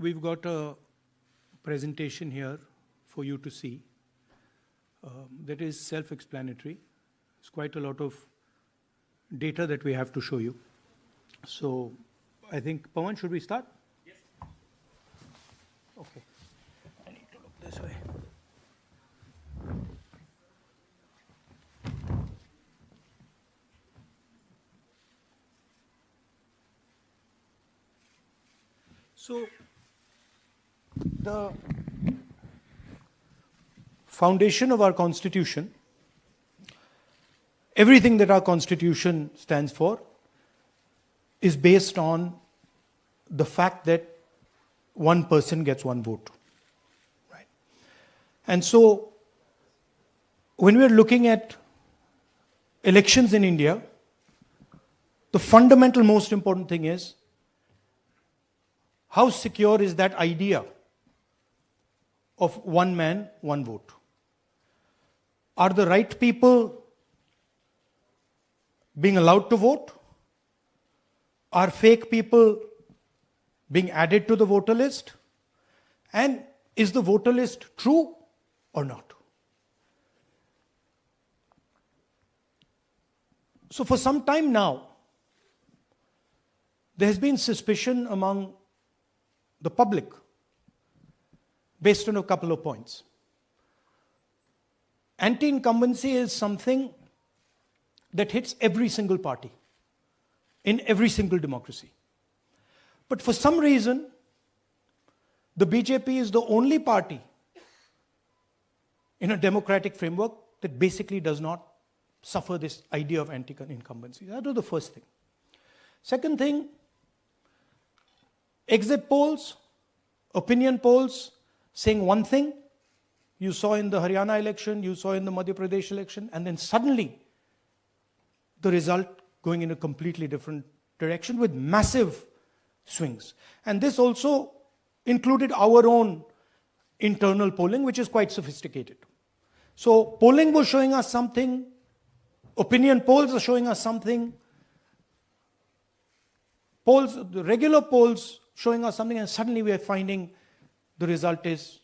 we've got a presentation here for you to see that is self-explanatory. It's quite a lot of data that we have to show you. So I think, Pawan, should we start? Yes. Okay. I need to look this way. So the foundation of our Constitution, everything that our Constitution stands for, is based on the fact that one person gets one vote. Right? And so when we're looking at elections in India, the fundamental most important thing is how secure is that idea of one man, one vote? Are the right people being allowed to vote? Are fake people being added to the voter list? And is the voter list true or not? So for some time now, there has been suspicion among the public based on a couple of points. Anti-incumbency is something that hits every single party in every single democracy. But for some reason, the BJP is the only party in a democratic framework that basically does not suffer this idea of anti-incumbency. That was the first thing. Second thing, exit polls, opinion polls saying one thing, you saw in the Haryana election, you saw in the Madhya Pradesh election, and then suddenly the result going in a completely different direction with massive swings. And this also included our own internal polling, which is quite sophisticated. So polling was showing us something, opinion polls are showing us something, polls, the regular polls showing us something, and suddenly we are finding the result is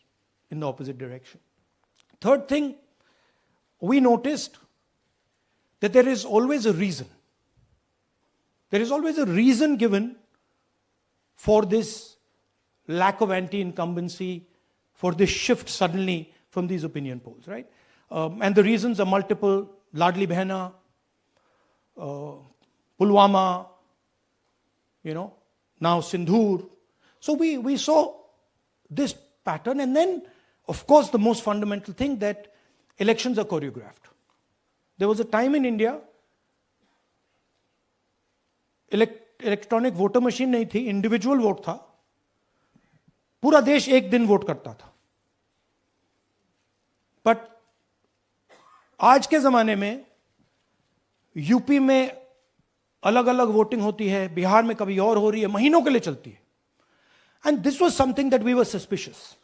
in the opposite direction. Third thing, we noticed that there is always a reason. There is always a reason given for this lack of anti-incumbency, for this shift suddenly from these opinion polls, right? And the reasons are multiple: Ladli Behna, Pulwama, now Sindhur. So we saw this pattern, and then, of course, the most fundamental thing, that elections are choreographed. There was a time in India, electronic voter machine नहीं थी, individual vote था, पूरा देश एक दिन vote करता था. But आज के जमाने में यूपी में अलग अलग वोटिंग होती है, बिहार में कभी और हो रही है, महीनों के लिए चलती है. And this was something that we were suspicious.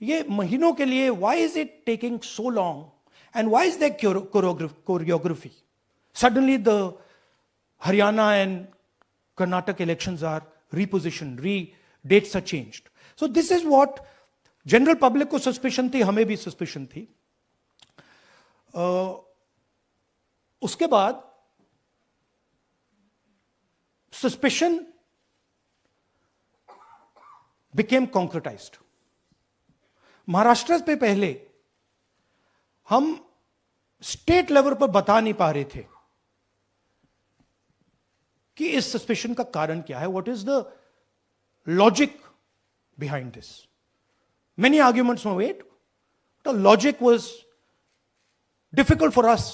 ये महीनों के लिए, why is it taking so long, and why is there choreography? Suddenly the Haryana and Karnataka elections are repositioned, dates are changed. So this is what general public को suspicion थी, हमें भी suspicion थी. उसके बाद suspicion became concretized. महाराष्ट्र पे पहले हम स्टेट लेवल पर बता नहीं पा रहे थे कि इस सस्पेशन का कारण क्या है, what is the logic behind this. Many arguments were made, the logic was difficult for us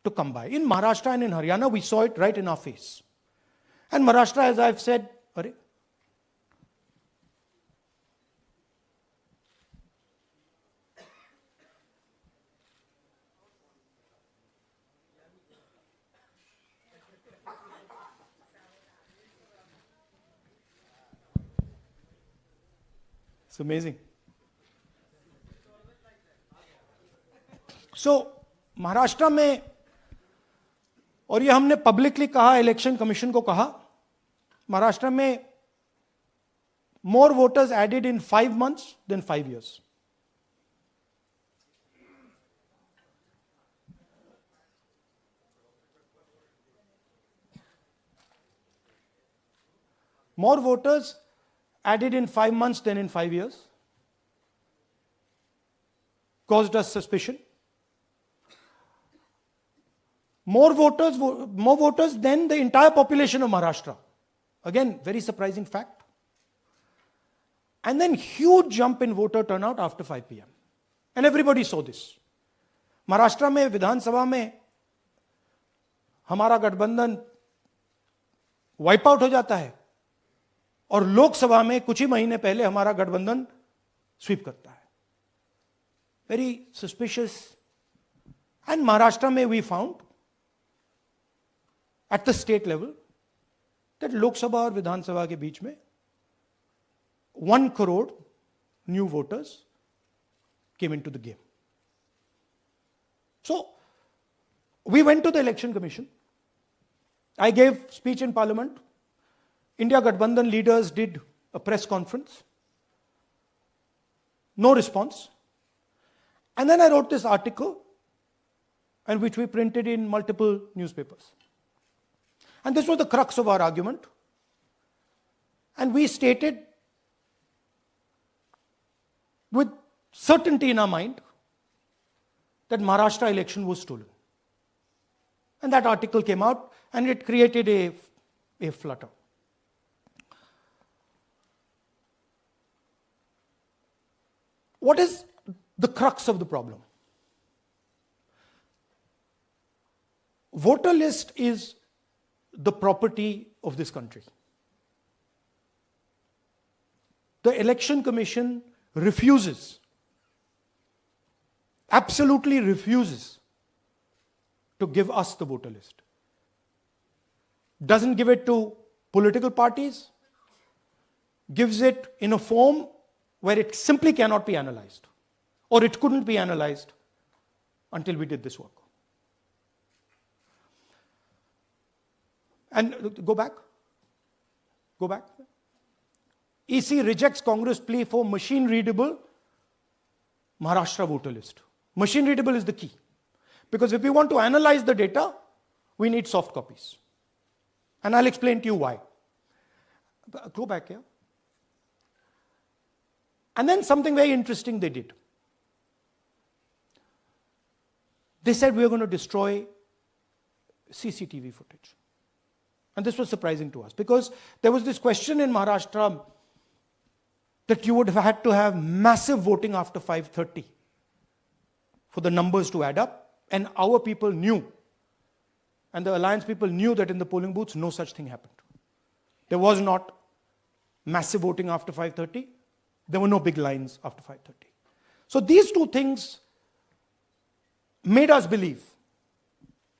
to come by. In Maharashtra and in Haryana we saw it right in our face. And Maharashtra, as I have said, अरे it's amazing. So Maharashtra में, और ये हमने publicly कहा, election commission को कहा, महाराष्ट्र में more voters added in 5 months than 5 years. More voters added in 5 months than in 5 years. Caused us suspicion. More voters than the entire population of Maharashtra. Again, very surprising fact. And then huge jump in voter turnout after 5 p.m. And everybody saw this. Maharashtra में विधानसभा में हमारा गठबंधन wipe out हो जाता है और लोकसभा में कुछ ही महीने पहले हमारा गठबंधन स्वीप करता है. Very suspicious. एंड महाराष्ट्र में we found at the state level that Lok Sabha और विधानसभा के बीच में 1 crore new voters came into the game. So, we went to the election commission. I gave speech in parliament. India Gathbandhan leaders did a press conference. No response. And then I wrote this article, and which we printed in multiple newspapers. And this was the crux of our argument. And we stated with certainty in our mind that Maharashtra election was stolen. And that article came out and it created a flutter. What is the crux of the problem? Voter list is the property of this country. The Election Commission refuses, absolutely refuses to give us the voter list. Doesn't give it to political parties, gives it in a form where it simply cannot be analyzed, or it couldn't be analyzed until we did this work. And go back. EC rejects Congress plea for machine readable Maharashtra voter list. Machine readable is the key. Because if we want to analyze the data, we need soft copies. And I'll explain to you why. Go back here. And then something very interesting they did. They said we are going to destroy CCTV footage. And this was surprising to us because there was this question in Maharashtra that you would have had to have massive voting after 5:30 for the numbers to add up. And our people knew, and the alliance people knew that in the polling booths, no such thing happened. There was not massive voting after 5:30. There were no big lines after 5:30. So these two things made us believe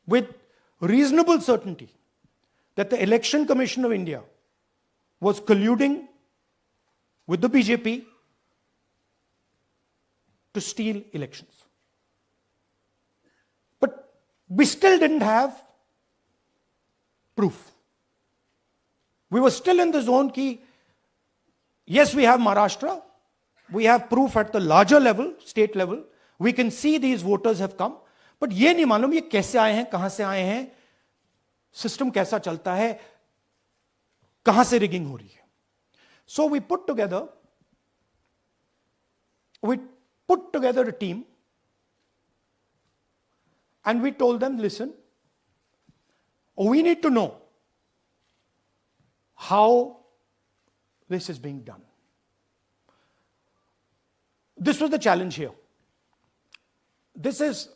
with reasonable certainty that the Election Commission of India was colluding with the BJP to steal elections. But we still didn't have proof. We were still in the zone ki, yes, we have Maharashtra, we have proof at the larger level, state level, we can see these voters have come, but ये नहीं मालूम ये कैसे आए हैं, कहां से आए हैं, सिस्टम कैसा चलता है, कहां से रिगिंग हो रही है. So we put together a team and we told them, listen, we need to know how this is being done. This was the challenge here. This is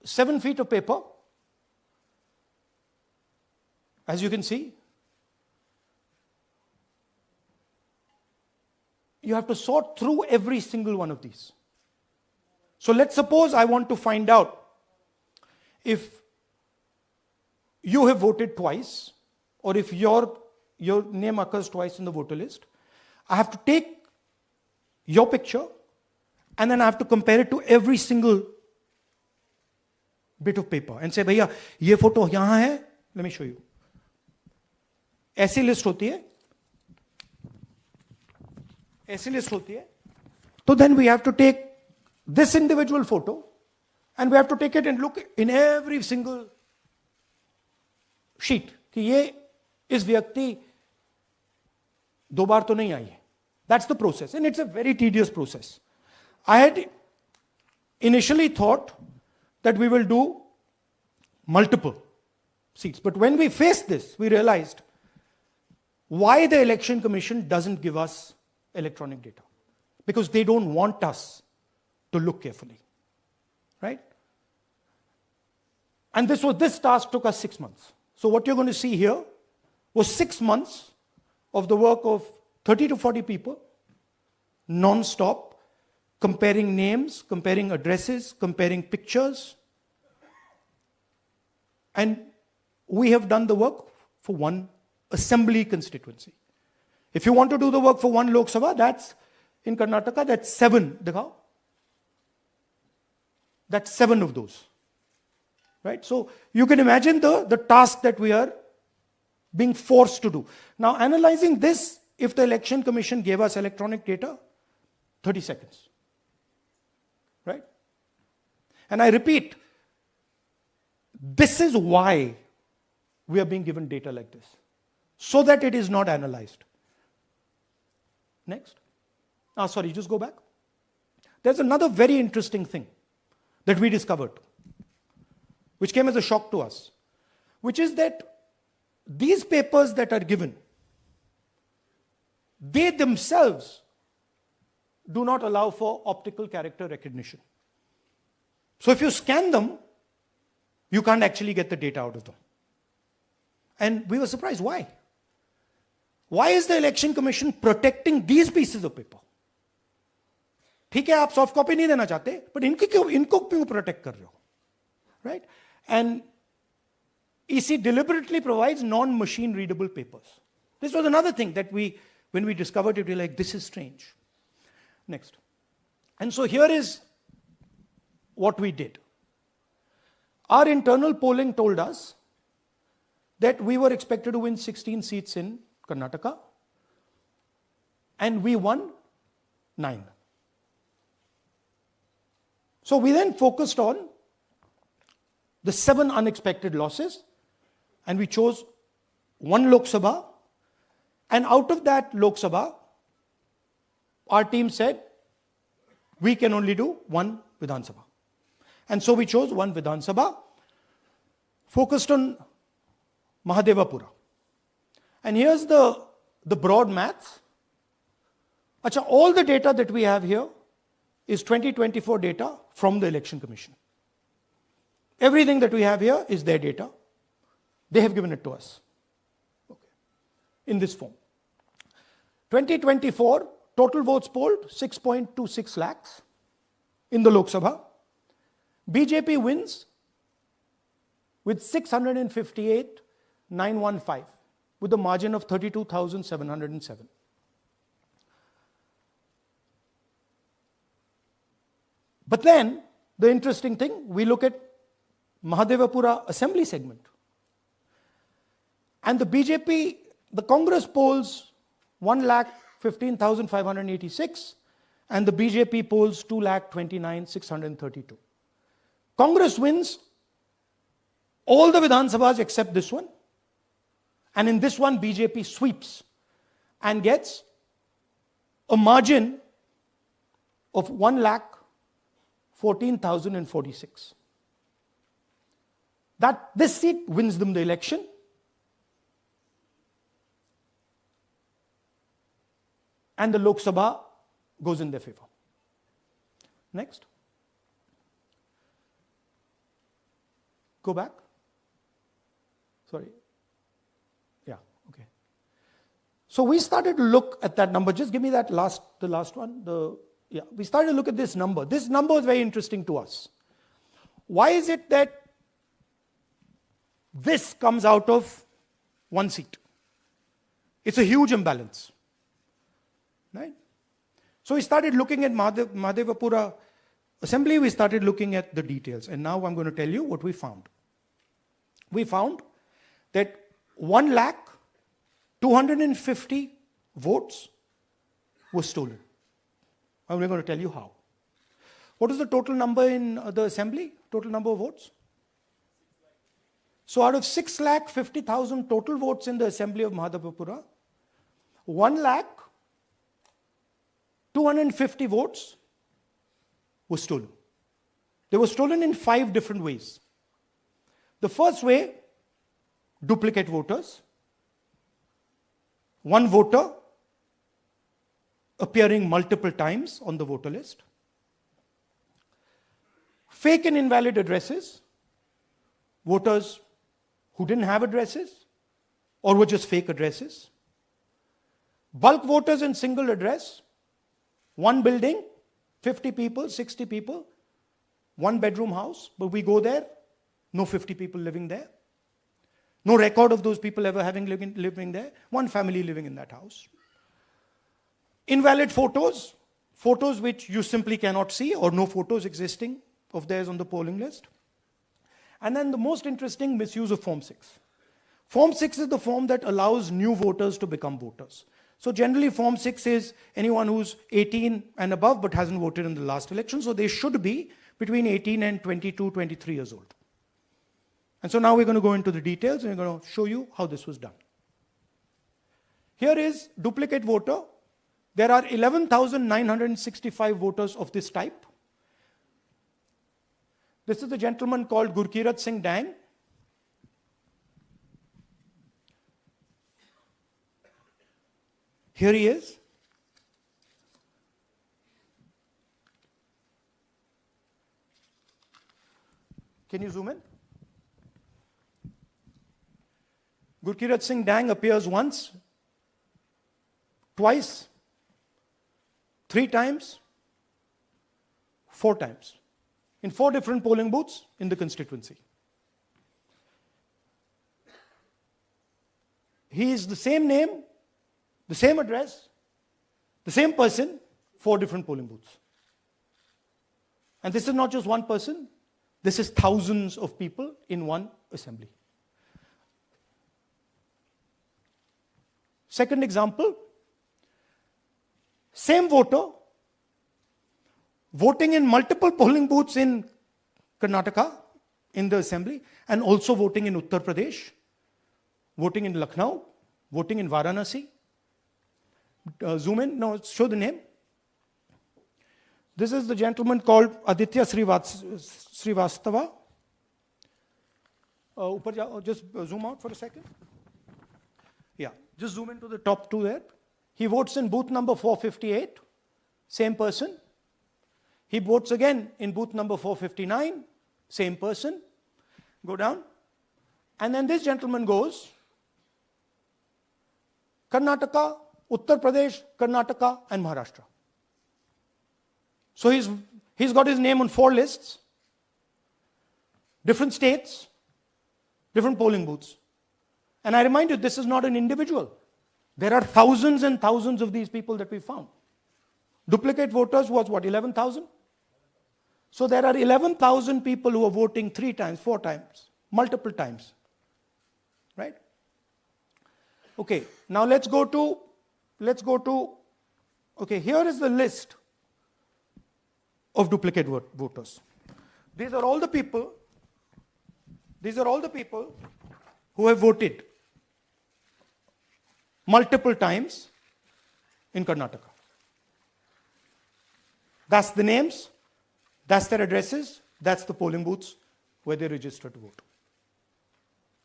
7 feet of paper. As you can see, you have to sort through every single one of these. So let's suppose I want to find out if you have voted twice or if your name occurs twice in the voter list. I have to take your picture and then I have to compare it to every single bit of paper and say, भैया ये photo यहां है, let me show you. ऐसी list होती है. ऐसी list होती है, तो then we have to take this individual photo and we have to take it and look in every single sheet कि ये इस व्यक्ति दो बार तो नहीं आई है. That's the process, and it's a very tedious process. I had initially thought that we will do multiple seats, but when we faced this, we realized why the Election Commission doesn't give us electronic data. Because they don't want us to look carefully, right? And this task took us 6 months. So what you're going to see here was 6 months of the work of 30 to 40 people, non-stop, comparing names, comparing addresses, comparing pictures. And we have done the work for one assembly constituency. If you want to do the work for one Lok Sabha, that's in Karnataka, that's 7. Dikhao. That's 7 of those. Right? So you can imagine the task that we are being forced to do. Now, analyzing this, if the Election Commission gave us electronic data, 30 seconds. Right? And I repeat, this is why we are being given data like this, so that it is not analyzed. Next. Sorry, just go back. There's another very interesting thing that we discovered, which came as a shock to us, which is that these papers that are given, they themselves do not allow for optical character recognition. So if you scan them, you can't actually get the data out of them. And we were surprised. Why? Why is the Election Commission protecting these pieces of paper? ठीक है, आप soft copy नहीं देना चाहते, but इनको क्यों protect कर रहे हो? Right? And EC deliberately provides non-machine readable papers. This was another thing that when we discovered it, we were like, this is strange. Next. And so here is what we did. Our internal polling told us that we were expected to win 16 seats in Karnataka, and we won 9. So we then focused on the 7 unexpected losses, and we chose 1 Lok Sabha, and out of that Lok Sabha, our team said, we can only do 1 Vidhan Sabha. And so we chose 1 Vidhan Sabha, focused on Mahadevapura. And here's the broad maths. Achha, all the data that we have here is 2024 data from the Election Commission. Everything that we have here is their data. They have given it to us. Okay. In this form. 2024, total votes polled, 6.26 lakhs in the Lok Sabha. BJP wins with 658,915 with a margin of 32,707. But then, the interesting thing, we look at Mahadevapura assembly segment. And the BJP, the Congress polls 1,15,586 and the BJP polls 2,29,632. Congress wins all the Vidhan Sabhas except this one. And in this one, BJP sweeps and gets a margin of 1,14,046. This seat wins them the election. And the Lok Sabha goes in their favor. Next. Go back. Sorry. Yeah, okay. So we started to look at that number. Just give me the last one. We started to look at this number. This number is very interesting to us. Why is it that this comes out of 1 seat? It's a huge imbalance. Right? So we started looking at Mahadevapura assembly, we started looking at the details. And now I'm going to tell you what we found. We found that 1,250,000 votes was stolen. And we're going to tell you how. What is the total number in the assembly? Total number of votes? So out of 6,50,000 total votes in the assembly of Mahadevapura, 1,250 votes were stolen. They were stolen in 5 different ways. The first way, duplicate voters. One voter appearing multiple times on the voter list. Fake and invalid addresses. Voters who didn't have addresses or were just fake addresses. Bulk voters in single address. One building, 50 people, 60 people, one bedroom house, but we go there, no 50 people living there. No record of those people ever having living there. One family living in that house. Invalid photos, photos which you simply cannot see or no photos existing of theirs on the polling list. And then the most interesting, misuse of Form 6. Form 6 is the form that allows new voters to become voters. So generally Form 6 is anyone who's 18 and above but hasn't voted in the last election. So they should be between 18 and 22, 23 years old. And so now we're going to go into the details and we're going to show you how this was done. Here is duplicate voter. There are 11,965 voters of this type. This is a gentleman called Gurkirat Singh Dang. Here he is. Can you zoom in? Gurkirat Singh Dang appears once, twice, 3 times, 4 times, in 4 different polling booths in the constituency. He is the same name, the same address, the same person, 4 different polling booths. And this is not just one person, this is thousands of people in one assembly. Second example, same voter voting in multiple polling booths in Karnataka in the assembly and also voting in Uttar Pradesh, voting in Lucknow, voting in Varanasi. Zoom in, no, show the name. This is the gentleman called Aditya Srivastava. Just zoom out for a second. Yeah, just zoom into the top 2 there. He votes in booth number 458, same person. He votes again in booth number 459, same person. Go down. And then this gentleman goes Karnataka, Uttar Pradesh, Karnataka, and Maharashtra. So he's got his name on 4 lists, different states, different polling booths. And I remind you, this is not an individual. There are thousands and thousands of these people that we found. Duplicate voters was what, 11,000? So there are 11,000 people who are voting 3 times, 4 times, multiple times. Right? Okay, now let's go to, okay, here is the list of duplicate voters. These are all the people who have voted multiple times in Karnataka. That's the names, that's their addresses, that's the polling booths where they register to vote.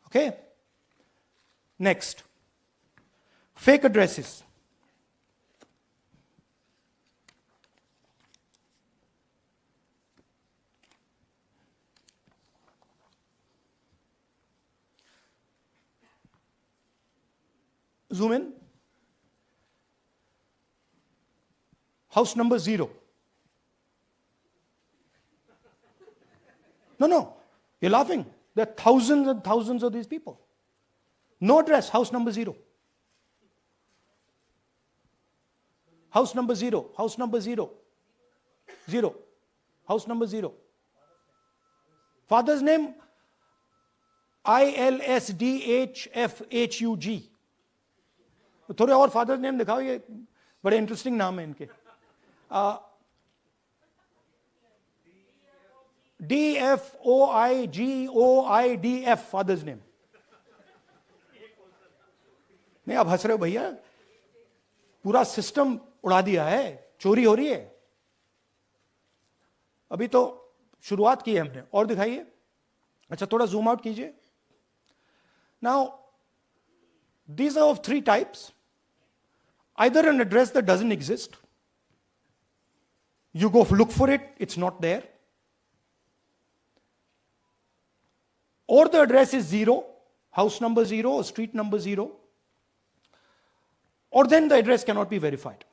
Okay? Next, fake addresses. Zoom in. House number 0. No, you're laughing. There are thousands and thousands of these people. No address, house number 0. House number 0, house number 0. 0. House number 0. Father's name, ILSDHFHUG. थोड़े और father name दिखाओ, ये बड़े interesting नाम है इनके. DFOIGOIDF, father's name. नहीं, आप हंस रहे हो भैया, पूरा सिस्टम उड़ा दिया है, चोरी हो रही है. अभी तो शुरुआत की है हमने. और दिखाइए. अच्छा, थोड़ा जूम आउट कीजिए. Now these are of three types. Either an address that doesn't exist, you go look for it, it's not there, or the address is 0, house number 0 or street number 0, or then the address cannot be verified.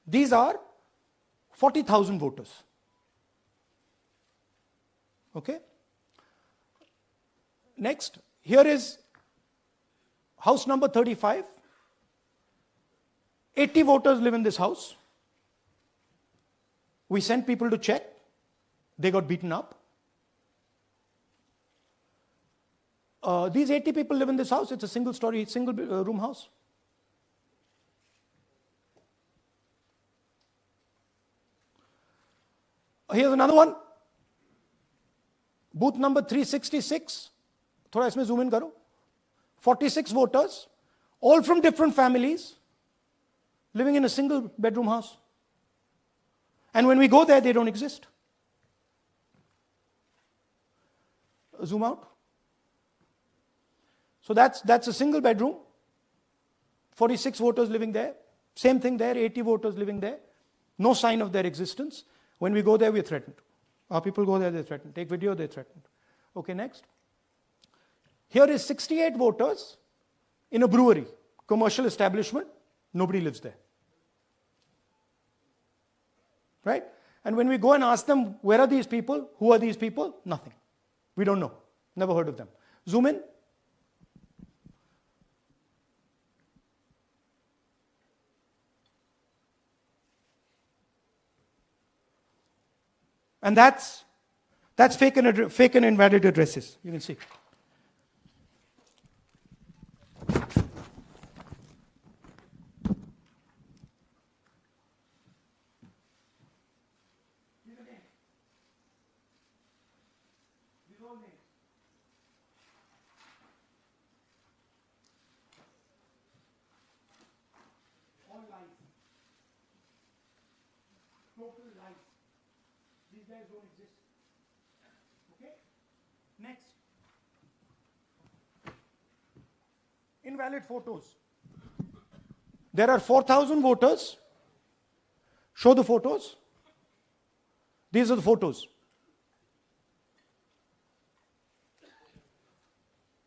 These are 40,000 voters. Okay? Next, here is house number 35. 80 voters live in this house. We sent people to check. They got beaten up. These 80 people live in this house. It's a single story, single room house. Here's another one. Booth number 366. थोड़ा इसमें zoom in करो. 46 voters, all from different families, living in a single bedroom house. And when we go there, they don't exist. Zoom out. So that's a single bedroom. 46 voters living there. Same thing there, 80 voters living there. No sign of their existence. When we go there, we're threatened. Our people go there, they're threatened. Take video, they're threatened. Okay, next. Here is 68 voters in a brewery, commercial establishment. Nobody lives there. Right? And when we go and ask them, where are these people? Who are these people? Nothing. We don't know. Never heard of them. Zoom in. And that's fake and invalid addresses. You can see. Total lies. These guys don't exist. Okay? Next. Invalid photos. There are 4,000 voters. Show the photos. These are the photos.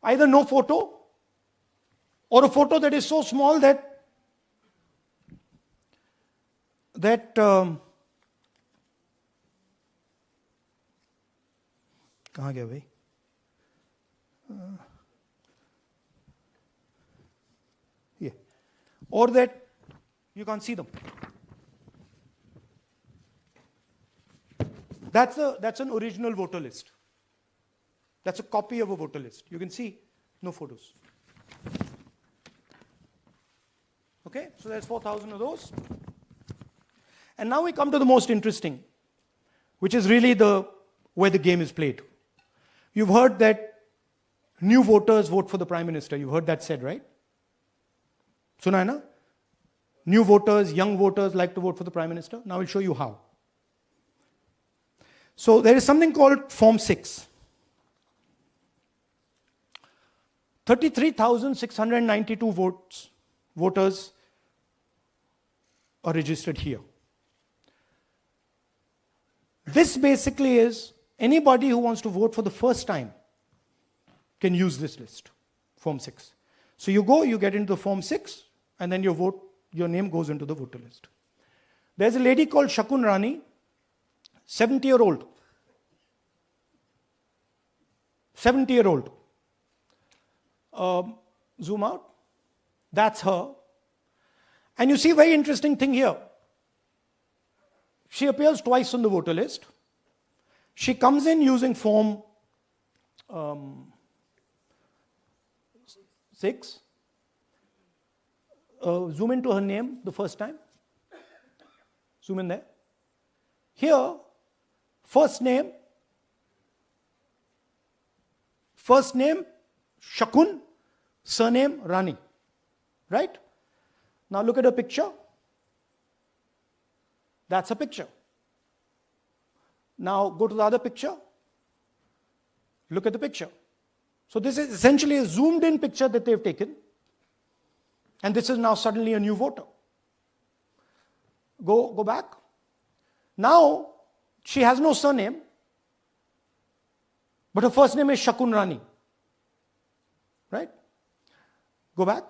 Either no photo or a photo that is so small that कहाँ गया भाई? Yeah. Or that you can't see them. That's an original voter list. That's a copy of a voter list. You can see no photos. Okay, so there's 4,000 of those. And now we come to the most interesting, which is really where the game is played. You've heard that new voters vote for the Prime Minister. You've heard that said, right? Suna hai na? New voters, young voters like to vote for the Prime Minister. Now I'll show you how. So there is something called Form 6. 33,692 voters are registered here. This basically is anybody who wants to vote for the first time can use this list, Form 6. So you go, you get into the Form 6, and then your name goes into the voter list. There's a lady called Shakun Rani, 70-year-old. 70-year-old. Zoom out. That's her. And you see a very interesting thing here. She appears twice on the voter list. She comes in using Form 6. Zoom into her name the first time. Zoom in there. Here, first name Shakun, surname Rani. Right? Now look at a picture. That's a picture. Now go to the other picture. Look at the picture. So this is essentially a zoomed in picture that they've taken. And this is now suddenly a new voter. Go back. Now, she has no surname, but her first name is Shakun Rani. Right? Go back.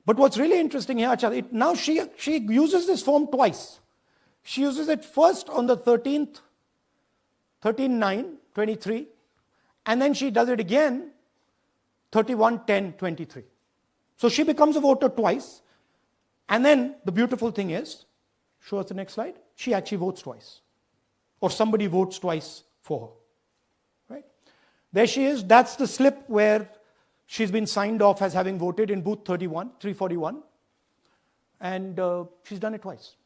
But what's really interesting here, now she uses this form twice. She uses it first on the 13th, 13/9/23, and then she does it again 31/10/23. So she becomes a voter twice. And then the beautiful thing is, show us the next slide, she actually votes twice. Or somebody votes twice for her. Right? There she is. That's the slip where she's been signed off as having voted in booth 341. And she's done it twice.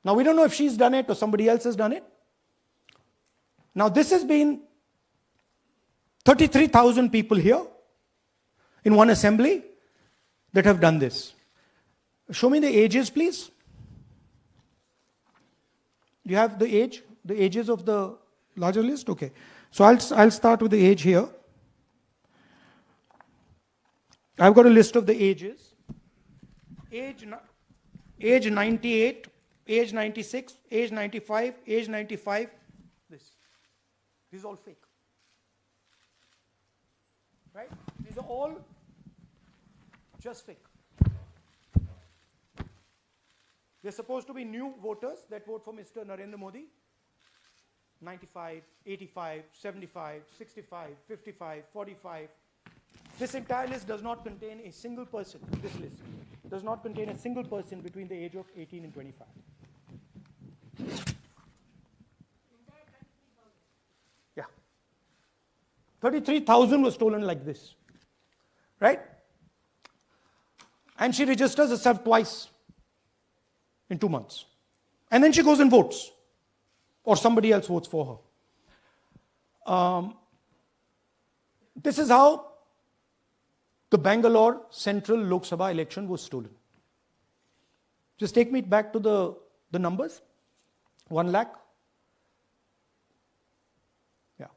Now we don't know if she's done it or somebody else has done it. Now this has been 33,000 people here in one assembly that have done this. Show me the ages, please. Do you have the ages of the larger list? Okay. So I'll start with the age here. I've got a list of the ages. Age 98, age 96, age 95, age 95. This is all fake. Right? These are all just fake. They're supposed to be new voters that vote for Mr. Narendra Modi. 95, 85, 75, 65, 55, 45. This entire list does not contain a single person. This list does not contain a single person between the age of 18 and 25. Yeah. 33,000 was stolen like this. Right? And she registers herself twice in 2 months. And then she goes and votes. Or somebody else votes for her. This is how the Bangalore Central Lok Sabha election was stolen. Just take me back to the numbers. 1 lakh. Yeah.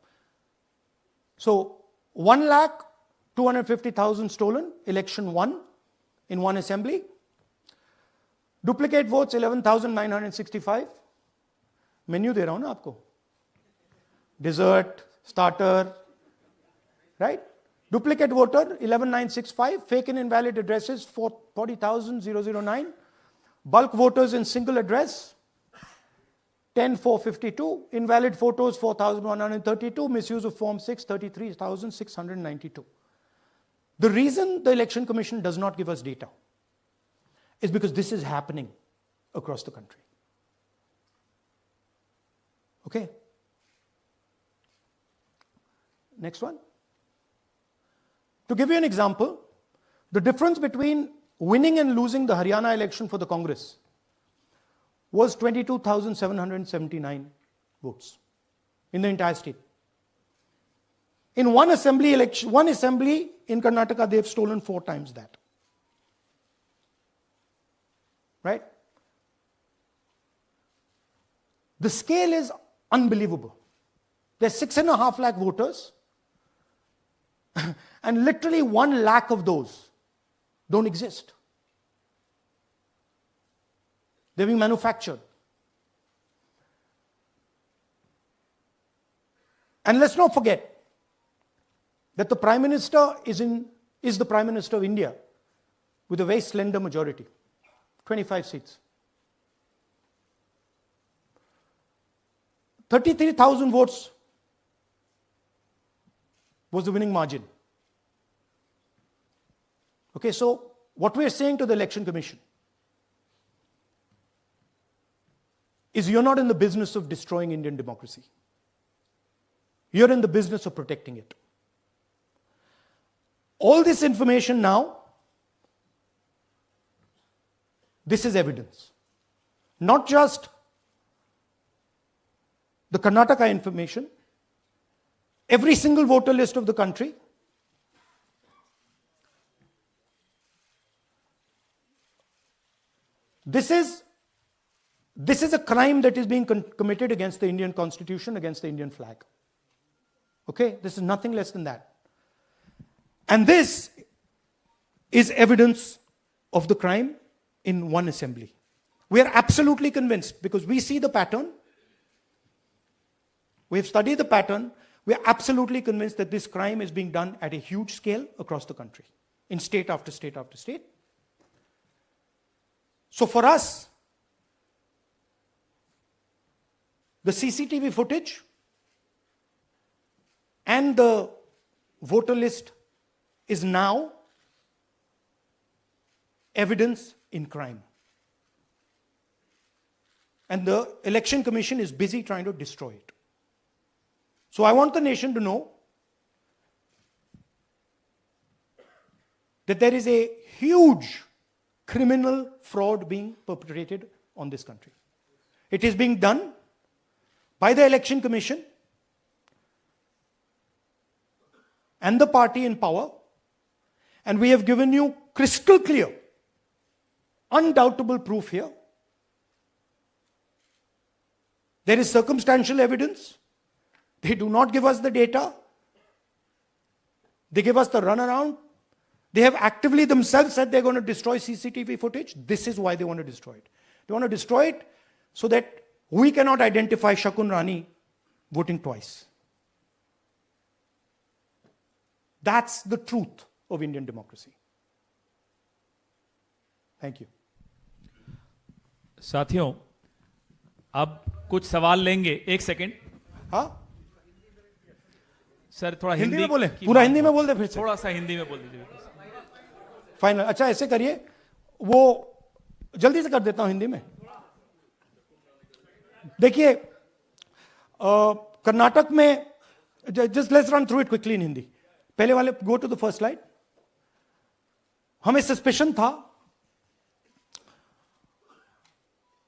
So 1,250,000 stolen, election won in one assembly. Duplicate votes 11,965. Menu दे रहा हूं ना आपको. Dessert, starter, right? Duplicate voter 11,965. Fake and invalid addresses 40,009. Bulk voters in single address 10,452. Invalid photos 4,132. Misuse of Form 6 33,692. The reason the Election Commission does not give us data is because this is happening across the country. Okay. Next one. To give you an example, the difference between winning and losing the Haryana election for the Congress was 22,779 votes in the entire state. In one assembly in Karnataka, they've stolen 4 times that. Right? The scale is unbelievable. There's 6.5 lakh voters, and literally 1 lakh of those don't exist. They're being manufactured. And let's not forget that the Prime Minister is the Prime Minister of India with a very slender majority, 25 seats. 33,000 votes was the winning margin. Okay, so what we are saying to the Election Commission is you're not in the business of destroying Indian democracy. You're in the business of protecting it. All this information now, this is evidence. not just the Karnataka information, every single voter list of the country. This is a crime that is being committed against the Indian Constitution, against the Indian flag. Okay? This is nothing less than that. And this is evidence of the crime in one assembly. We are absolutely convinced because we see the pattern. We have studied the pattern. We are absolutely convinced that this crime is being done at a huge scale across the country, in state after state after state. So for us, the CCTV footage and the voter list is now evidence in crime. And the Election Commission is busy trying to destroy it. So I want the nation to know that there is a huge criminal fraud being perpetrated on this country. It is being done by the Election Commission and the party in power, and we have given you crystal clear, undoubtable proof here. There is circumstantial evidence. They do not give us the data. They give us the runaround. They have actively themselves said they're going to destroy CCTV footage. This is why they want to destroy it. They want to destroy it so that we cannot identify Shakun Rani voting twice. That's the truth of Indian democracy. Thank you. साथियों, अब कुछ सवाल लेंगे. एक second. हाँ, sir थोड़ा हिंदी में बोले, पूरा हिंदी में बोल दे फिर से. थोड़ा सा हिंदी में बोल दीजिए. फाइनल. अच्छा ऐसे करिए, वो जल्दी से कर देता हूं हिंदी में. देखिए, कर्नाटक में, just let's run through it quickly in Hindi. पहले वाले, go to the first slide. हमें सस्पेशन था,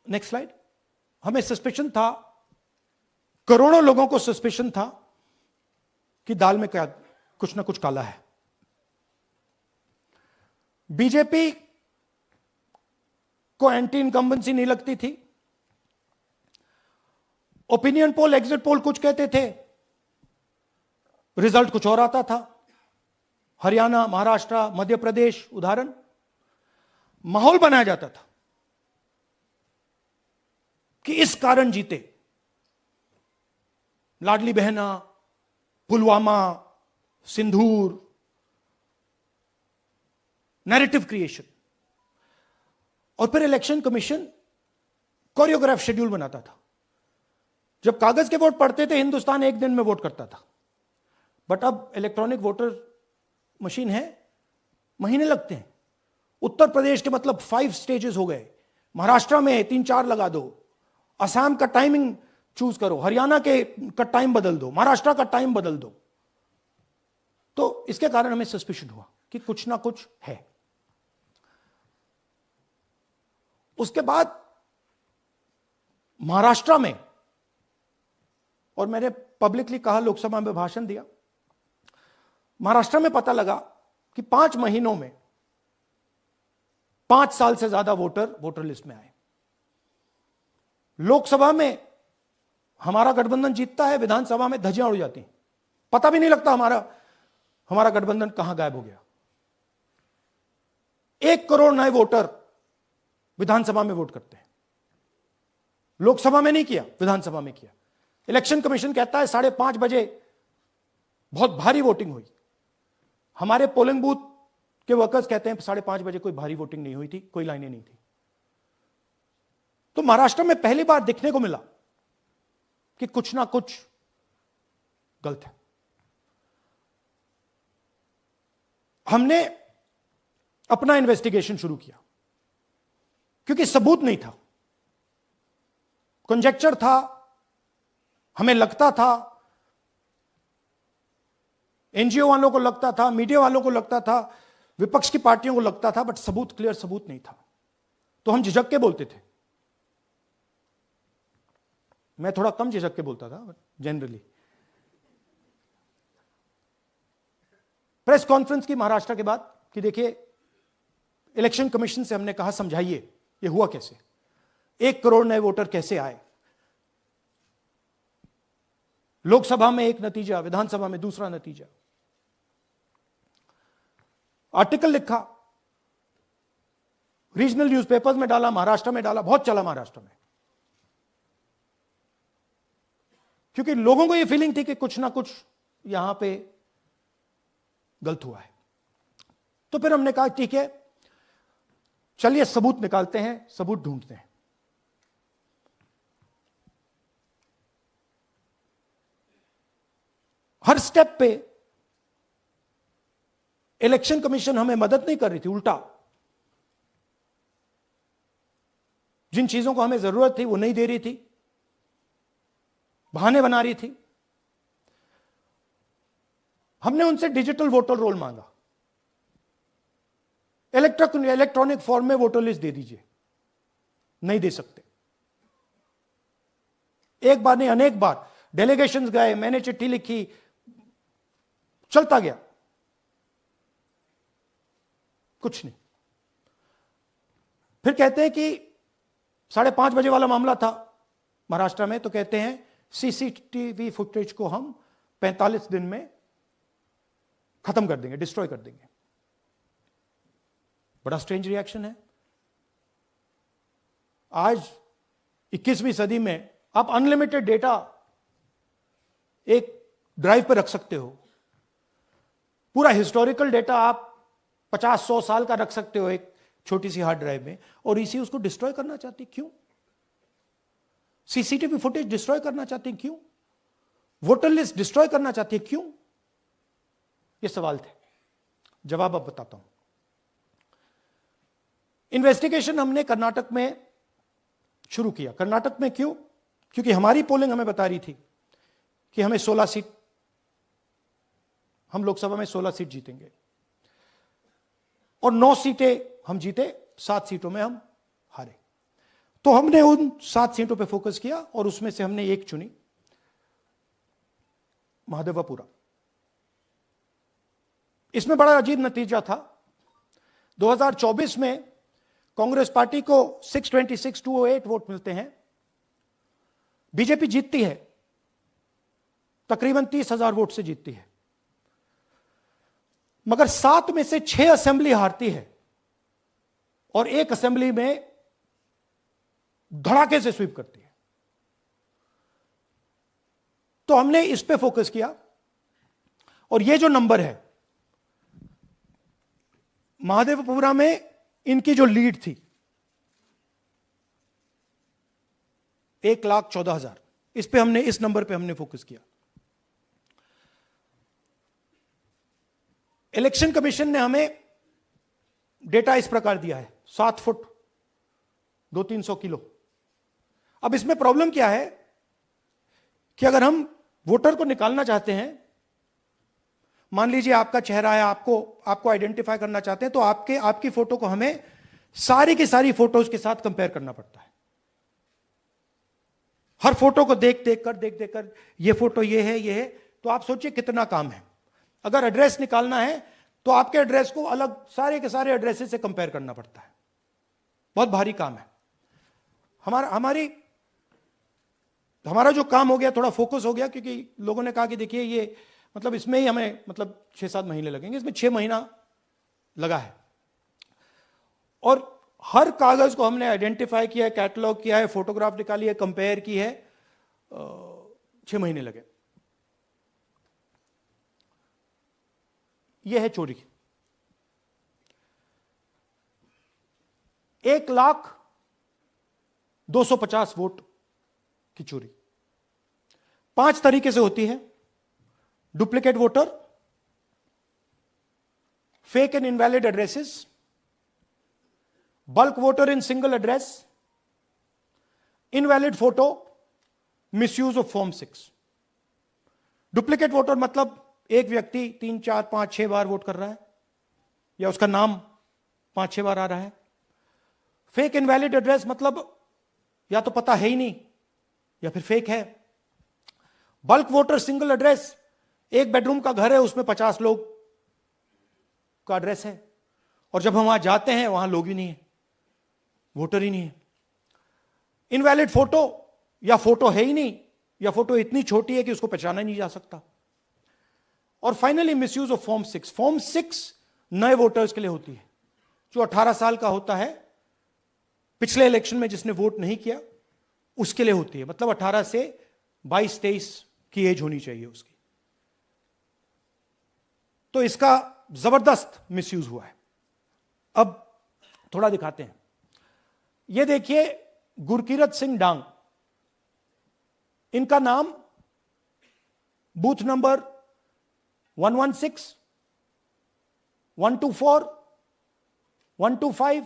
नेक्स्ट स्लाइड. हमें सस्पेशन था, करोड़ों लोगों को सस्पेशन था कि दाल में क्या कुछ ना कुछ काला है. बीजेपी को एंटी इनकम्बेंसी नहीं लगती थी. ओपिनियन पोल, एग्जिट पोल कुछ कहते थे, रिजल्ट कुछ और आता था. हरियाणा, महाराष्ट्र, मध्य प्रदेश उदाहरण. माहौल बनाया जाता था कि इस कारण जीते. लाडली बहना, पुलवामा, सिंदूर, नैरेटिव क्रिएशन. और फिर इलेक्शन कमीशन कोरियोग्राफ शेड्यूल बनाता था. जब कागज के वोट पड़ते थे, हिंदुस्तान एक दिन में वोट करता था. बट अब इलेक्ट्रॉनिक वोटर मशीन है, महीने लगते हैं. उत्तर प्रदेश के मतलब 5 स्टेजेस हो गए. महाराष्ट्र में 3-4 लगा दो. असम का टाइमिंग चूज करो, हरियाणा का टाइम बदल दो, महाराष्ट्र का टाइम बदल दो. तो इसके कारण हमें सस्पिशन हुआ कि कुछ ना कुछ है. उसके बाद महाराष्ट्र में, और मैंने पब्लिकली कहा, लोकसभा में भाषण दिया, महाराष्ट्र में पता लगा कि 5 महीनों में 5 साल से ज्यादा वोटर लिस्ट में आए. लोकसभा में हमारा गठबंधन जीतता है, विधानसभा में धज्जियां उड़ जाती हैं. पता भी नहीं लगता हमारा गठबंधन कहां गायब हो गया. 1 करोड़ नए वोटर विधानसभा में वोट करते हैं. लोकसभा में नहीं किया, विधानसभा में किया. इलेक्शन कमीशन कहता है 5:30 बजे बहुत भारी वोटिंग हुई. हमारे पोलिंग बूथ के वर्कर्स कहते हैं 5:30 बजे कोई भारी वोटिंग नहीं हुई थी, कोई लाइनें नहीं थी. तो महाराष्ट्र में पहली बार देखने को मिला कि कुछ ना कुछ गलत है. हमने अपना इन्वेस्टिगेशन शुरू किया क्योंकि सबूत नहीं था, कंजेक्चर था. हमें लगता था, एनजीओ वालों को लगता था, मीडिया वालों को लगता था, विपक्ष की पार्टियों को लगता था, बट क्लियर सबूत नहीं था. तो हम झिझक के बोलते थे मैं थोड़ा कम झिझक के बोलता था जनरली। प्रेस कॉन्फ्रेंस की महाराष्ट्र के बाद कि देखिए इलेक्शन कमीशन से हमने कहा समझाइए ये हुआ कैसे, 1 करोड़ नए वोटर कैसे आए, लोकसभा में एक नतीजा, विधानसभा में दूसरा नतीजा। आर्टिकल लिखा, रीजनल न्यूज़पेपर्स में डाला, महाराष्ट्र में डाला, बहुत चला महाराष्ट्र में, क्योंकि लोगों को यह फीलिंग थी कि कुछ ना कुछ यहां पे गलत हुआ है। तो फिर हमने कहा ठीक है चलिए सबूत निकालते हैं, सबूत ढूंढते हैं। हर स्टेप पे इलेक्शन कमीशन हमें मदद नहीं कर रही थी, उल्टा जिन चीजों को हमें जरूरत थी वो नहीं दे रही थी, बहाने बना रही थी। हमने उनसे डिजिटल वोटर रोल मांगा, इलेक्ट्रॉनिक फॉर्म में वोटर लिस्ट दे दीजिए, नहीं दे सकते। एक बार नहीं अनेक बार डेलीगेशंस गए, मैंने चिट्ठी लिखी, चलता गया, कुछ नहीं। फिर कहते हैं कि 5:30 बजे वाला मामला था महाराष्ट्र में, तो कहते हैं सीसीटीवी फुटेज को हम 45 दिन में खत्म कर देंगे, डिस्ट्रॉय कर देंगे। बड़ा स्ट्रेंज रिएक्शन है। आज 21वीं सदी में आप अनलिमिटेड डेटा एक ड्राइव पर रख सकते हो, पूरा हिस्टोरिकल डेटा आप 50-100 साल का रख सकते हो एक छोटी सी हार्ड ड्राइव में, और इसी उसको डिस्ट्रॉय करना चाहती, क्यों? सीसीटीवी फुटेज डिस्ट्रॉय करना चाहती, क्यों? वोटर लिस्ट डिस्ट्रॉय करना चाहती है, क्यों? ये सवाल थे, जवाब अब बताता हूं। इन्वेस्टिगेशन हमने कर्नाटक में शुरू किया। कर्नाटक में क्यों? क्योंकि हमारी पोलिंग हमें बता रही थी कि हमें 16 सीट, हम लोकसभा में 16 सीट जीतेंगे और 9 सीटें हम जीते, 7 सीटों में हम हारे। तो हमने उन 7 सीटों पे फोकस किया और उसमें से हमने एक चुनी, महादेवपुरा। इसमें बड़ा अजीब नतीजा था। 2024 में कांग्रेस पार्टी को 626-208 वोट मिलते हैं, बीजेपी जीतती है, तकरीबन 30,000 वोट से जीतती है, मगर 7 में से 6 असेंबली हारती है और 1 असेंबली में धड़ाके से स्वीप करती है। तो हमने इस पे फोकस किया और ये जो नंबर है, महादेवपुरा में इनकी जो लीड थी 1,14,000, इस पे हमने, इस नंबर पे हमने फोकस किया। इलेक्शन कमीशन ने हमें डेटा इस प्रकार दिया है, 7 फुट 200-300 किलो। अब इसमें प्रॉब्लम क्या है कि अगर हम वोटर को निकालना चाहते हैं, मान लीजिए आपका चेहरा है, आपको आइडेंटिफाई करना चाहते हैं, तो आपकी फोटो को हमें सारी की सारी फोटोज के साथ कंपेयर करना पड़ता है। हर फोटो को देख कर ये फोटो ये है, तो आप सोचिए कितना काम है। अगर एड्रेस निकालना है तो आपके एड्रेस को अलग सारे के सारे एड्रेसेस से कंपेयर करना पड़ता है, बहुत भारी काम है। हमारा जो काम हो गया, थोड़ा फोकस हो गया, क्योंकि लोगों ने कहा कि देखिए ये मतलब इसमें ही हमें मतलब 6-7 महीने लगेंगे, इसमें 6 महीना लगा है। और हर कागज को हमने आइडेंटिफाई किया है, कैटलॉग किया है, फोटोग्राफ निकाली है, कंपेयर की है, 6 महीने लगे। यह है चोरी। 1,02,50 वोट की चोरी 5 तरीके से होती है: duplicate voter, fake and invalid addresses, bulk voter in single address, invalid photo, misuse of form 6। Duplicate voter मतलब एक व्यक्ति 3, 4, 5, 6 बार वोट कर रहा है, या उसका नाम 5-6 बार आ रहा है। फेक इनवैलिड एड्रेस मतलब या तो पता है ही नहीं, या फिर फेक है। बल्क वोटर सिंगल एड्रेस, एक बेडरूम का घर है, उसमें 50 लोग का एड्रेस है, और जब हम वहां जाते हैं वहां लोग ही नहीं है, वोटर ही नहीं है। इनवैलिड फोटो, या फोटो है ही नहीं, या फोटो इतनी छोटी है कि उसको पहचाना नहीं जा सकता। और finally misuse of form 6। Form 6 नए वोटर्स के लिए होती है, जो 18 साल का होता है, पिछले इलेक्शन में जिसने वोट नहीं किया उसके लिए होती है। मतलब 18 से 22-23 की एज होनी चाहिए उसकी। तो इसका जबरदस्त मिसयूज हुआ है। अब थोड़ा दिखाते हैं। यह देखिए गुरकीरत सिंह डांग, इनका नाम बूथ नंबर 116, 124, 125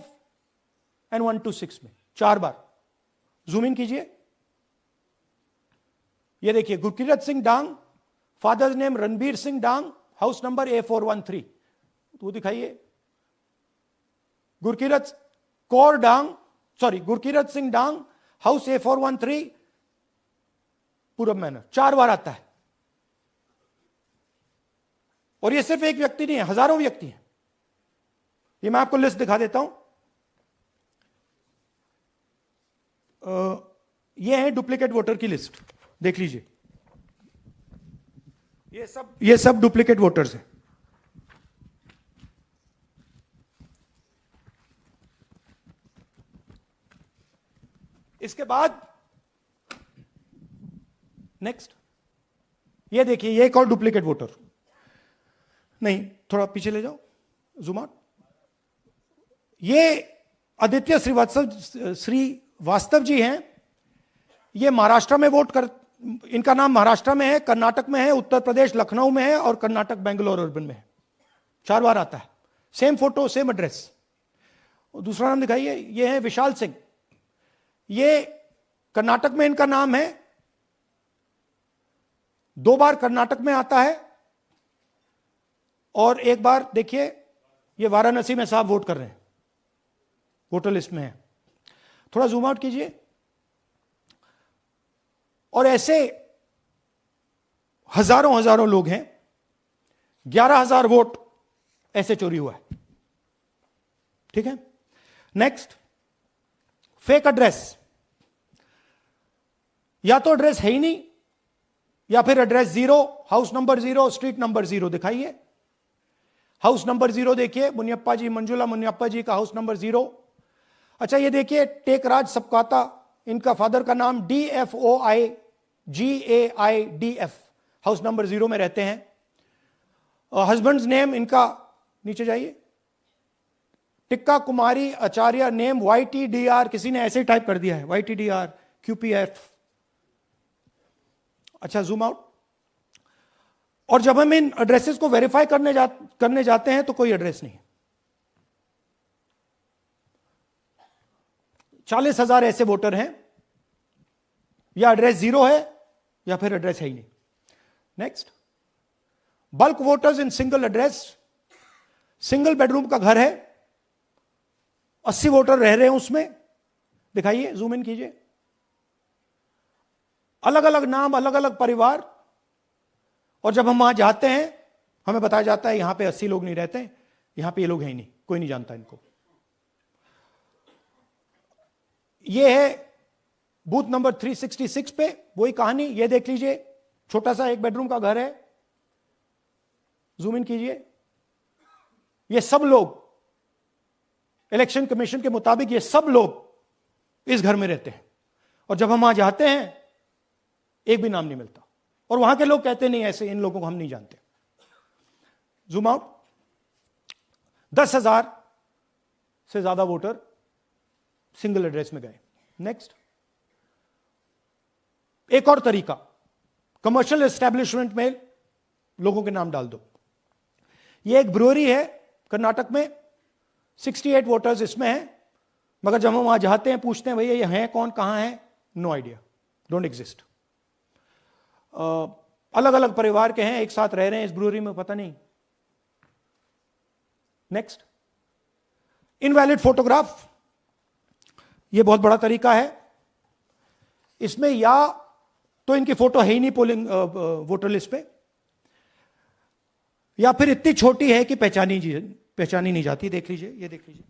एंड 126 में 4 बार। जूम इन कीजिए। यह देखिए गुरकीरत सिंह डांग, फादर्स नेम रणबीर सिंह डांग, हाउस नंबर A413। तो दिखाइए गुरकीरत कौर डांग, सॉरी गुरकीरत सिंह डांग, हाउस A413, पूरब मैनर। 4 बार आता है। और यह सिर्फ एक व्यक्ति नहीं है, हजारों व्यक्ति हैं। ये मैं आपको लिस्ट दिखा देता हूं। यह है डुप्लीकेट वोटर की लिस्ट, देख लीजिए। ये सब डुप्लीकेट वोटर्स हैं। इसके बाद नेक्स्ट, ये देखिए, ये एक और डुप्लीकेट वोटर। नहीं, थोड़ा पीछे ले जाओ, जूम आउट। ये आदित्य श्रीवास्तव जी हैं। ये महाराष्ट्र में वोट कर, इनका नाम महाराष्ट्र में है, कर्नाटक में है, उत्तर प्रदेश लखनऊ में है, और कर्नाटक बेंगलोर अर्बन में है। 4 बार आता है। Same photo, same address. दूसरा नाम दिखाइए। ये है विशाल सिंह। ये कर्नाटक में इनका नाम है, 2 बार कर्नाटक में आता है, और 1 बार देखिए ये वाराणसी में साहब वोट कर रहे हैं, वोटर लिस्ट में है। थोड़ा जूम आउट कीजिए। और ऐसे हजारों लोग हैं। 11,000 वोट ऐसे चोरी हुआ है। ठीक है। Next, fake address. या तो एड्रेस है ही नहीं, या फिर address 0, house number 0, street number 0। दिखाइए हाउस नंबर 0, देखिए मुनियप्पा जी, मंजुला मुनियप्पा जी का हाउस नंबर 0। अच्छा, ये देखिए टेकराज सबकाता, इनका फादर का नाम DFOIGAIDF, हाउस नंबर 0 में रहते हैं। हस्बैंड्स नेम इनका, नीचे जाइए, टिक्का कुमारी आचार्य, नेम YTDR, किसी ने ऐसे ही टाइप कर दिया है, YTDR QPF। अच्छा, जूम आउट। और जब हम इन एड्रेसेस को वेरीफाई करने जाते हैं तो कोई एड्रेस नहीं है। 40,000 ऐसे वोटर हैं, या एड्रेस 0 है, या फिर एड्रेस है ही नहीं। Next, bulk voters in single address. Single bedroom का घर है, 80 वोटर रह रहे हैं उसमें। दिखाइए, जूम इन कीजिए। अलग अलग नाम, अलग अलग परिवार, और जब हम वहां जाते हैं हमें बताया जाता है यहां पे 80 लोग नहीं रहते, यहां पे ये लोग हैं ही नहीं, कोई नहीं जानता इनको। ये है बूथ नंबर 366 पे वही कहानी। ये देख लीजिए, छोटा सा एक बेडरूम का घर है। जूम इन कीजिए। ये सब लोग, इलेक्शन कमीशन के मुताबिक ये सब लोग इस घर में रहते हैं, और जब हम वहां जाते हैं एक भी नाम नहीं मिलता, और वहां के लोग कहते नहीं ऐसे, इन लोगों को हम नहीं जानते। Zoom out. 10,000 से ज्यादा वोटर सिंगल एड्रेस में गए। नेक्स्ट, एक और तरीका, कमर्शियल एस्टेब्लिशमेंट में लोगों के नाम डाल दो। ये एक ब्रूअरी है कर्नाटक में, 68 वोटर्स इसमें हैं, मगर जब हम वहां जाते हैं पूछते हैं भैया ये हैं कौन, कहां है, नो आइडिया, डोंट एग्जिस्ट। अलग अलग परिवार के हैं, एक साथ रह रहे हैं इस ब्रूअरी में, पता नहीं। Next, invalid photograph. यह बहुत बड़ा तरीका है। इसमें या तो इनकी फोटो है ही नहीं पोलिंग वोटर लिस्ट पे, या फिर इतनी छोटी है कि पहचानी नहीं जाती। देख लीजिए, ये देख लीजिए,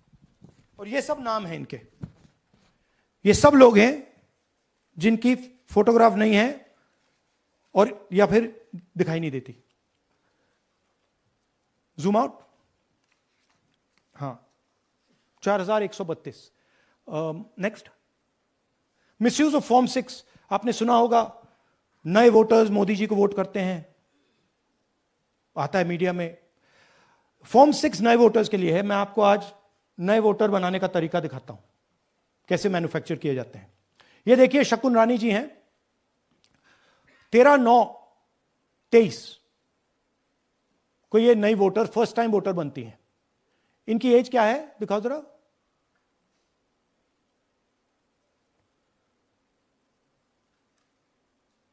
और ये सब नाम है इनके। ये सब लोग हैं जिनकी फोटोग्राफ नहीं है और या फिर दिखाई नहीं देती। जूम आउट, हाँ, 4132। Next, misuse of form 6। आपने सुना होगा, नए वोटर्स मोदी जी को वोट करते हैं, आता है मीडिया में। फॉर्म 6 नए वोटर्स के लिए है। मैं आपको आज नए वोटर बनाने का तरीका दिखाता हूं, कैसे मैन्युफैक्चर किए जाते हैं। ये देखिए, शकुन रानी जी हैं, 13/9/23 को ये नई वोटर, फर्स्ट टाइम वोटर बनती हैं। इनकी एज क्या है, दिखाओ जरा।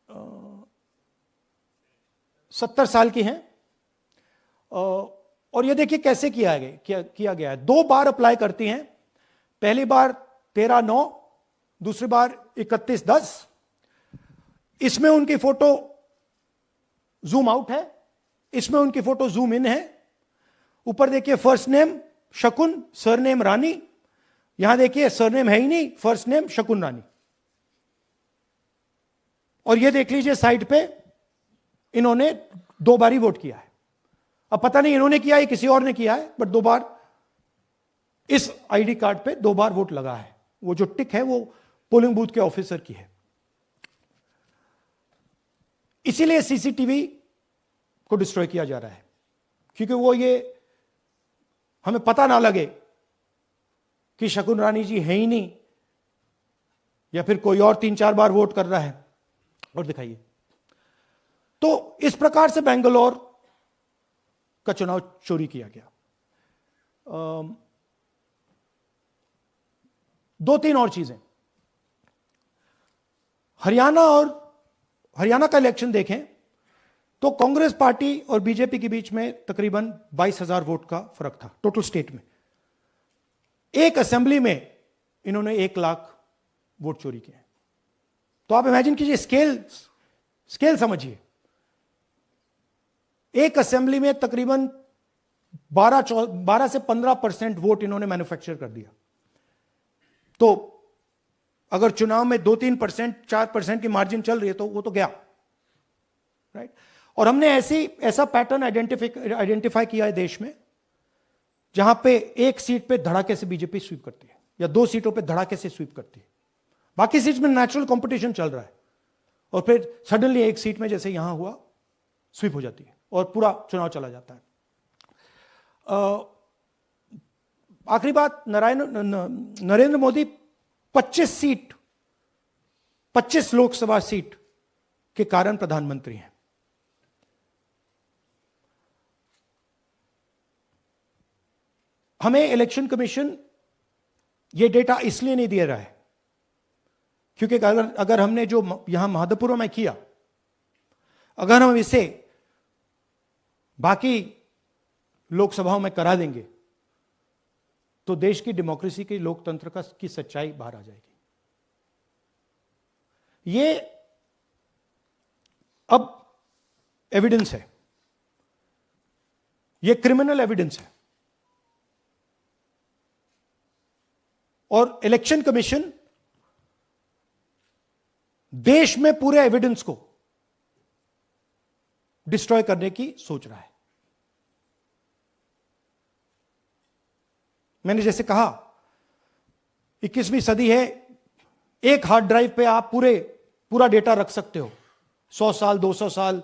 अ, 70 साल की हैं। और ये देखिए कैसे किया गया है। 2 बार अप्लाई करती हैं। पहली बार 13/9, दूसरी बार 31/10। इसमें उनकी फोटो जूम आउट है, इसमें उनकी फोटो जूम इन है। ऊपर देखिए, फर्स्ट नेम शकुन, सरनेम रानी। यहां देखिए सरनेम है ही नहीं, फर्स्ट नेम शकुन रानी। और ये देख लीजिए साइड पे, इन्होंने 2 बार ही वोट किया है। अब पता नहीं इन्होंने किया है किसी और ने किया है, बट 2 बार इस आईडी कार्ड पे 2 बार वोट लगा है। वो जो टिक है वो पोलिंग बूथ के ऑफिसर की है। इसीलिए सीसीटीवी को डिस्ट्रॉय किया जा रहा है, क्योंकि वो ये हमें पता ना लगे कि शकुन रानी जी है ही नहीं, या फिर कोई और 3-4 बार वोट कर रहा है। और दिखाइए, तो इस प्रकार से बेंगलोर का चुनाव चोरी किया गया। 2-3 और चीजें। हरियाणा का इलेक्शन देखें तो कांग्रेस पार्टी और बीजेपी के बीच में तकरीबन 22,000 वोट का फर्क था टोटल स्टेट में। एक असेंबली में इन्होंने 1 लाख वोट चोरी किए। तो आप इमेजिन कीजिए, स्केल समझिए। एक असेंबली में तकरीबन 12 से 15% वोट इन्होंने मैन्युफैक्चर कर दिया। तो अगर चुनाव में 2-3%, 4% की मार्जिन चल रही है तो वो तो गया, राइट। और हमने ऐसा पैटर्न आइडेंटिफाई किया है देश में, जहां पे एक सीट पे धड़ाके से बीजेपी स्वीप करती है, या 2 सीटों पे धड़ाके से स्वीप करती है। बाकी सीट में नेचुरल कंपटीशन चल रहा है, और फिर सडनली एक सीट में जैसे यहां हुआ स्वीप हो जाती है और पूरा चुनाव चला जाता है। आखिरी बात, नरेंद्र मोदी 25 लोकसभा सीट के कारण प्रधानमंत्री हैं। हमें इलेक्शन कमीशन ये डेटा इसलिए नहीं दे रहा है क्योंकि अगर हमने जो यहां महादपुर में किया, अगर हम इसे बाकी लोकसभाओं में करा देंगे तो देश की डेमोक्रेसी की, लोकतंत्र की सच्चाई बाहर आ जाएगी। ये अब एविडेंस है, ये क्रिमिनल एविडेंस है, और इलेक्शन कमीशन देश में पूरे एविडेंस को डिस्ट्रॉय करने की सोच रहा है। मैंने जैसे कहा, 21वीं सदी है, एक हार्ड ड्राइव पे आप पूरा डेटा रख सकते हो। 100 साल 200 साल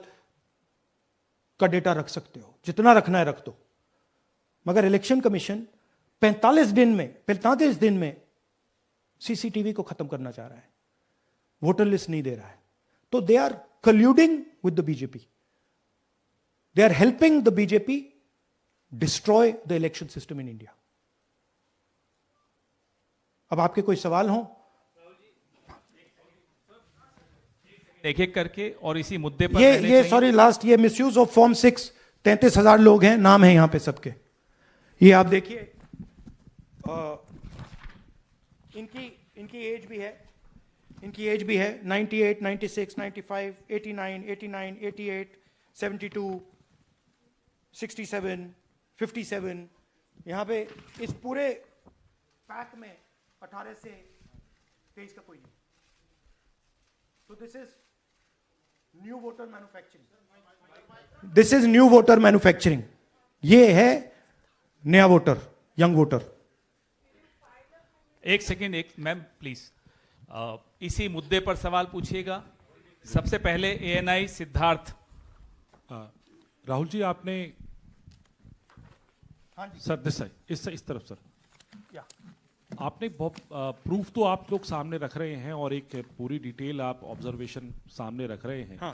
का डेटा रख सकते हो, जितना रखना है रख दो। मगर इलेक्शन कमीशन 45 दिन में सीसीटीवी को खत्म करना चाह रहा है, वोटर लिस्ट नहीं दे रहा है। तो they are colluding with the BJP, they are helping the BJP destroy the election system in India. अब आपके कोई सवाल हो? एक एक करके, और इसी मुद्दे पर ये सॉरी लास्ट, ये मिसयूज ऑफ फॉर्म 6, 33,000 लोग हैं, नाम है यहां पे सबके। ये आप देखिए, इनकी एज भी है। इनकी एज भी है 98, 96, 95, 89, 89, 88, 72, 67, 57. यहाँ पे इस पूरे पैक में 18 से 23 का कोई नहीं. So this is new voter manufacturing. This is new voter manufacturing. ये है नया वोटर, यंग वोटर. एक सेकेंड, एक मैम प्लीज इसी मुद्दे पर सवाल पूछिएगा. सबसे पहले एएनआई सिद्धार्थ. राहुल जी आपने हाँ जी सर दिस इस तरफ सर या आपने बहुत प्रूफ तो आप लोग सामने रख रहे हैं और एक पूरी डिटेल आप ऑब्जर्वेशन सामने रख रहे हैं. हाँ.